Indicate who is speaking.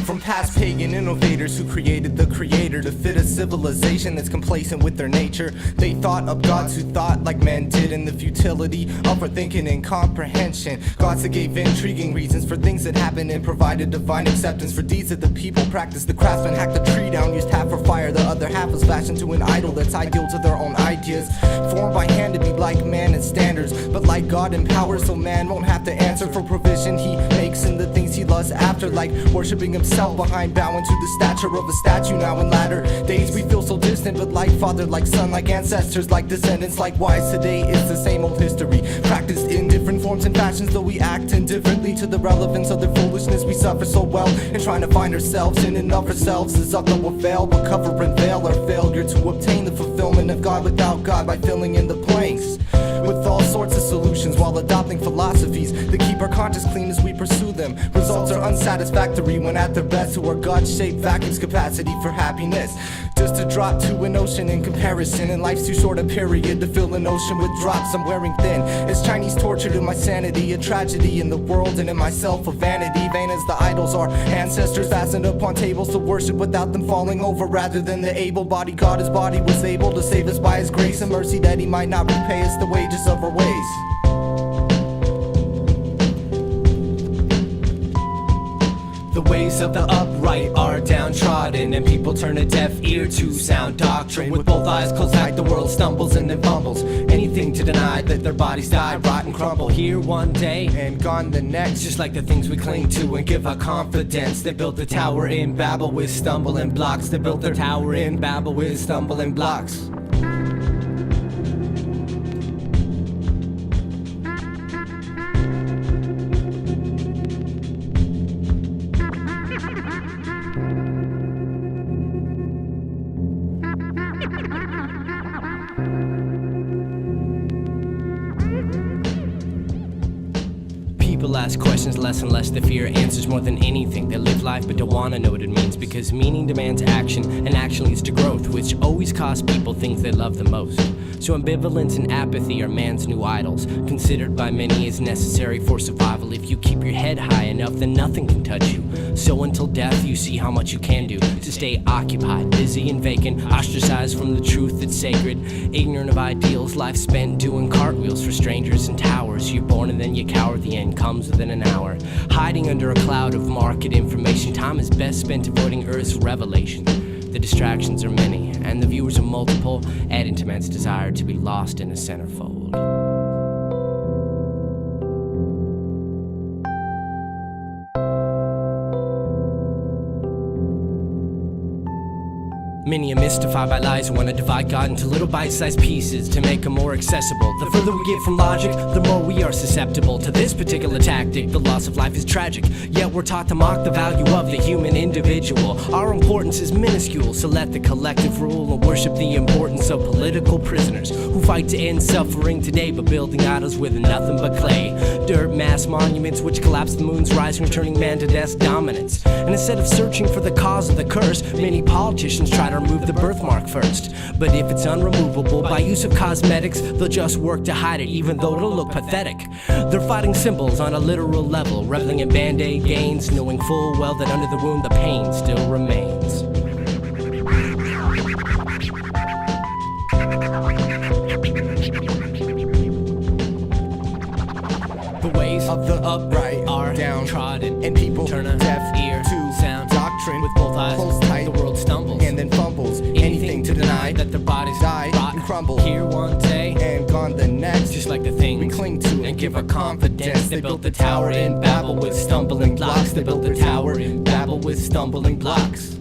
Speaker 1: From past pagan innovators who created the creator to fit a civilization that's complacent with their nature. They thought up gods who thought like men did, in the futility of our thinking and comprehension. Gods that gave intriguing reasons for things that happened and provided divine acceptance for deeds that the people practiced. The craftsmen hacked the tree down, used half for fire, the other half was fashioned to an idol that's ideal to their own ideas. Formed by hand to be like man in standards, but like God in power, so man won't have to answer for provision he makes in the things he lusts after, like worshipping himself behind bowing to the stature of a statue. Now in latter days we feel so distant, but like father, like son, like ancestors, like descendants. Likewise today it's the same old history, practiced in different forms and fashions, though we act indifferently to the relevance of their foolishness. We suffer so well in trying to find ourselves in and of ourselves, as up that will fail, but cover and veil our failure to obtain the fulfillment of God without God by filling in the blanks with all sorts of solutions, while adopting philosophies that keep our conscience clean as we pursue them. Results are unsatisfactory when at their best, to our God-shaped vacuum's capacity for happiness. Just to drop to an ocean in comparison, and life's too short a period to fill an ocean with drops. I'm wearing thin as Chinese torture to my sanity, a tragedy in the world and in myself, a vanity. Vain as the idols our ancestors fastened upon tables to worship without them falling over, rather than the able-bodied God. His body was able to save us by his grace and mercy, that he might not repay us the wages of our ways. The ways of the upright are downtrodden, and people turn a deaf ear to sound doctrine. With both eyes closed like the world stumbles and then fumbles. Anything to deny that their bodies die, rot and crumble. Here one day and gone the next, just like the things we cling to and give our confidence. They built the tower in Babel with stumbling blocks. They built their tower in Babel with stumbling blocks. People ask questions less and less, they fear answers more than anything. They live life but don't wanna know what it means, because meaning demands action, and action leads to growth, which always costs people things they love the most. So ambivalence and apathy are man's new idols, considered by many as necessary for survival. If you keep your head high enough, then nothing can touch you. So until death you see how much you can do to stay occupied, busy and vacant, ostracized from the truth that's sacred, ignorant of ideals, life spent doing cartwheels for strangers in towers. You're born and then you cower, the end comes within an hour. Hiding under a cloud of market information, time is best spent avoiding Earth's revelation. The distractions are many, and the viewers are multiple, adding to man's desire to be lost in a centerfold. Many are mystified by lies who want to divide God into little bite-sized pieces to make him more accessible. The further we get from logic, the more we are susceptible to this particular tactic. The loss of life is tragic, yet we're taught to mock the value of the human individual. Our importance is minuscule, so let the collective rule and worship the importance of political prisoners who fight to end suffering today, but building idols with nothing but clay. Dirt mass monuments which collapse the moon's rise, returning man to death's dominance. And instead of searching for the cause of the curse, many politicians try to remove the birthmark first. But if it's unremovable by use of cosmetics, they'll just work to hide it, even though it'll look pathetic. They're fighting symbols on a literal level, reveling in band-aid gains, knowing full well that under the wound the pain still remains. The ways of the upright are downtrodden, and people turn a deaf ear to sound doctrine. With both eyes closed tight, the world stumbles and then fumbles. Anything to deny that their bodies die, rot and crumble. Here one day and gone the next, just like the thing we cling to and give our confidence. They built the tower in Babel with stumbling blocks. They built the tower in Babel with stumbling blocks.